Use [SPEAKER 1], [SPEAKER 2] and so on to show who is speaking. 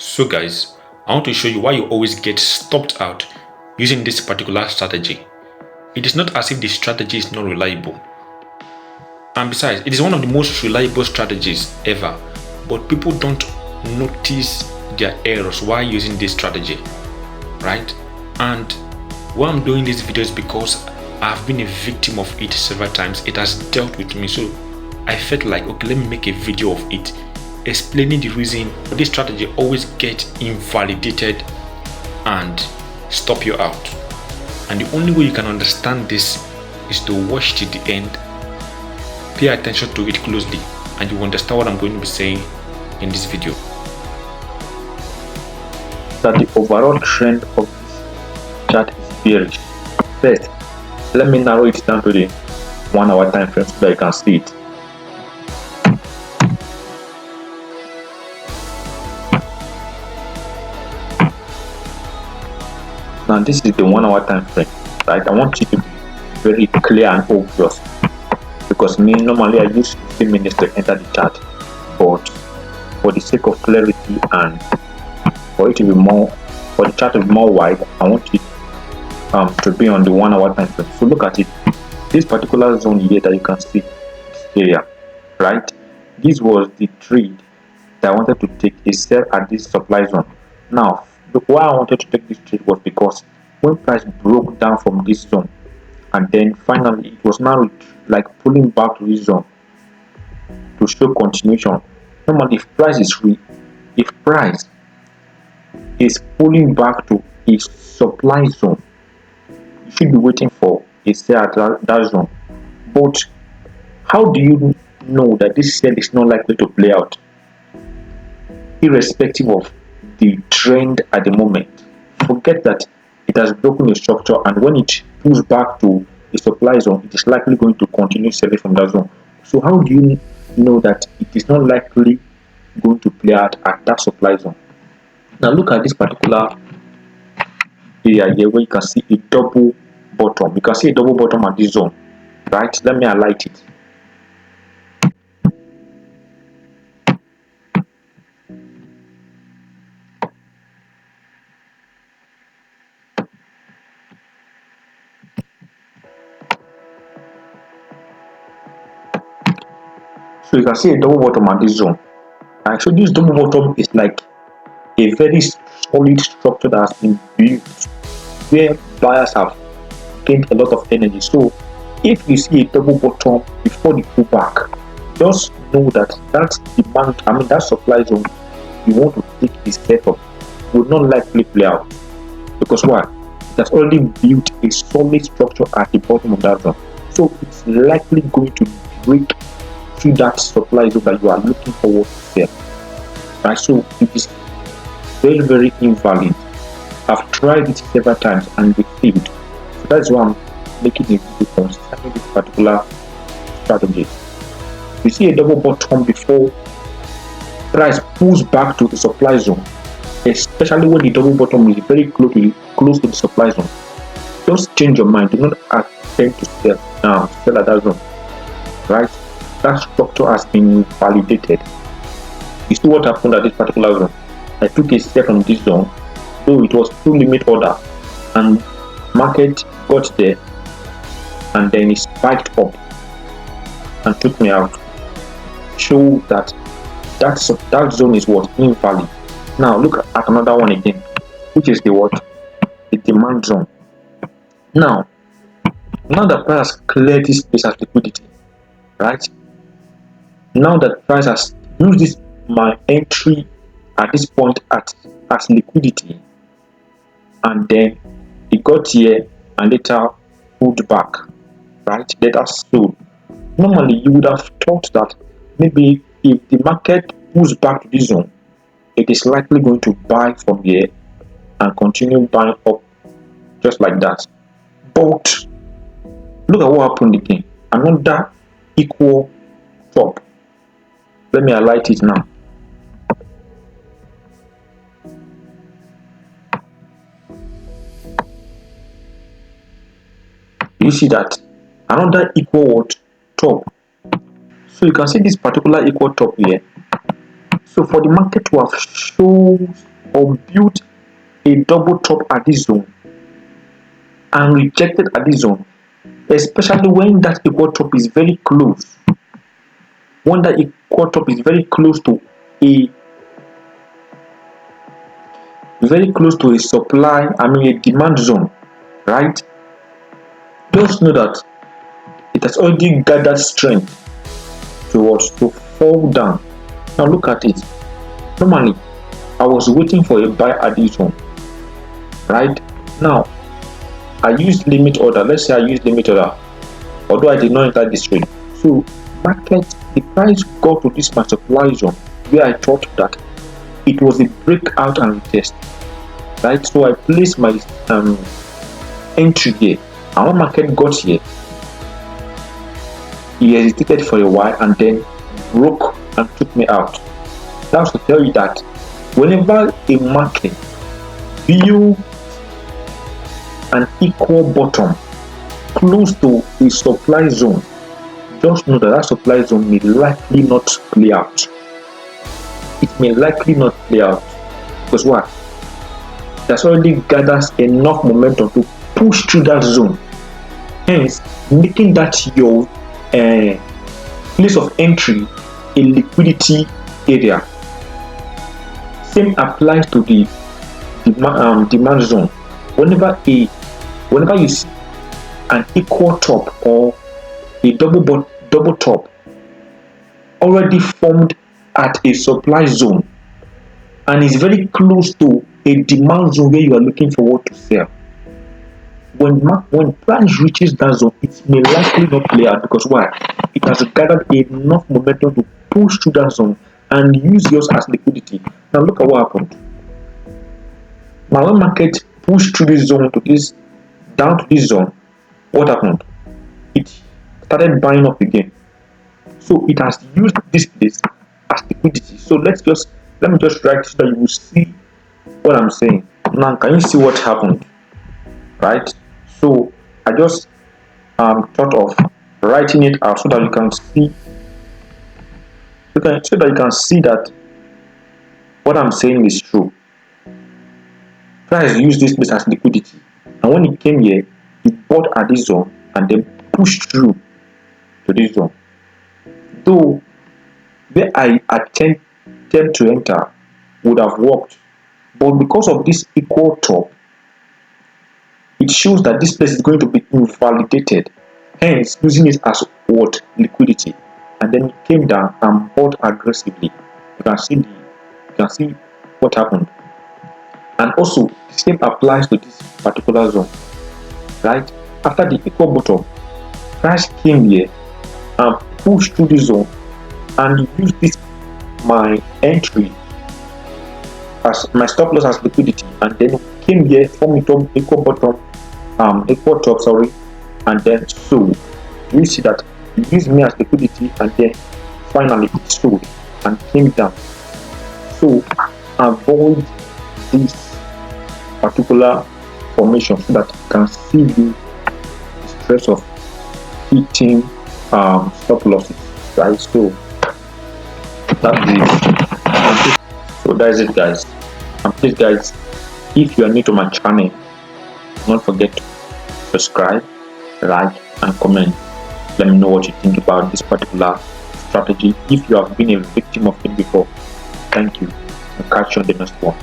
[SPEAKER 1] So guys, I want to show you why you always get stopped out using this particular strategy. It is not as if the strategy is not reliable. And besides, it is one of the most reliable strategies ever. But people don't notice their errors while using this strategy, right? And why I'm doing this video is because I've been a victim of it several times. It has dealt with me. So I felt like, okay, let me make a video of it, explaining the reason this strategy always gets invalidated and stop you out. And the only way you can understand this is to watch till the end, pay attention to it closely, and you understand what I'm going to be saying in this video.
[SPEAKER 2] That the overall trend of this chart is bearish. First, let me narrow it down to the 1 hour time frame so that you can see it. Now this is the 1 hour time frame, right? I want you to be very clear and obvious, because me normally I use 15 minutes to enter the chart, but for the sake of clarity and for it to be more, for the chart to be more wide, I want it to be on the 1 hour time frame. So look at it. This particular zone here that you can see, this area, right? This was the trade that I wanted to take, a sell at this supply zone. Now, why I wanted to take this trade was because when price broke down from this zone, and then finally it was now like pulling back to this zone to show continuation. Normally, if price is pulling back to a supply zone, you should be waiting for a sell at that zone. But how do you know that this sell is not likely to play out, irrespective of the trend at the moment? Forget that it has broken a structure, and when it pulls back to a supply zone, it is likely going to continue selling from that zone. So how do you know that it is not likely going to play out at that supply zone? Now look at this particular area here where you can see a double bottom. You can see a double bottom at this zone, right? Let me highlight it. So you can see a double bottom at this zone. Right? So this double bottom is like a very solid structure that has been built, where buyers have gained a lot of energy. So if you see a double bottom before the pullback, just know that that demand, that supply zone you want to take a step up will not likely play out. Because why? It has already built a solid structure at the bottom of that zone. So it's likely going to break through that supply zone that you are looking forward to sell. Right? So it is very, very invalid. I've tried it several times and it failed. So that's why I'm making a video concerning this particular strategy. You see a double bottom before price pulls back to the supply zone, especially when the double bottom is very close to the supply zone. Just change your mind. Do not attempt to sell at that zone. Right? That structure has been validated. You see what happened at this particular zone? I took a step from this zone, though it was through limit order, and market got there, and then it spiked up and took me out. Show that that zone is what? Invalid. Now look at another one again, which is the what? The demand zone. Now that price has cleared this space as liquidity, right? Now that price has used this my entry at this point as liquidity, and then it got here and later pulled back, right? Later sold. Normally you would have thought that maybe if the market pulls back to this zone, it is likely going to buy from here and continue buying up just like that. But look at what happened again. Another equal top. Let me highlight it now. You see that another equal top. So you can see this particular equal top here. So So for the market to have shown or built a double top at this zone and rejected at this zone, especially when that equal top is very close, when that equal top is a very close to a supply, a demand zone, right? Just know that it has already gathered strength to fall down. Now look at it. Normally, I was waiting for a buy at this zone, right? Now, I used limit order. Let's say I used limit order, although I did not enter this trade. So, the price got to this my supply zone where I thought that it was a breakout and retest, right? So I placed my entry here. And when market got here, he hesitated for a while and then broke and took me out. That's to tell you that whenever a market builds an equal bottom close to a supply zone, just know that supply zone may likely not play out. It may likely not play out because what? That's already gathered enough momentum to push through that zone, hence making that your place of entry a liquidity area. Same applies to the demand zone. Whenever you see an equal top or a double top already formed at a supply zone and is very close to a demand zone where you are looking for what to sell, when price reaches that zone, it may likely not play out because why? It has gathered enough momentum to push through that zone and use yours as liquidity. Now look at what happened. Now when market pushed through this zone down to this zone, what happened? It started buying up again. So it has used this place as liquidity. So let me just write so that you will see what I'm saying. Now can you see what happened? Right? So I just thought of writing it out so that you can see that what I'm saying is true. Price used this place as liquidity, and when it came here, it bought at this zone and then pushed through to this zone. Though where I attempted to enter would have worked, but because of this equal top, it shows that this place is going to be invalidated, hence using it as what? Liquidity. And then it came down and bought aggressively. You can see what happened. And also the same applies to this particular zone, right? After the equal bottom, price came here and pushed through the zone and used this my entry as my stop loss as liquidity, and then came here, formed equal top, and then sold. You see that it used me as liquidity and then finally it sold and came down. So avoid this particular formation so that you can save you the stress of hitting stop losses, right? So that's it guys. And please guys, if you are new to my channel, don't forget to subscribe, like and comment. Let me know what you think about this particular strategy. If you have been a victim of it before, thank you. I'll catch you on the next one.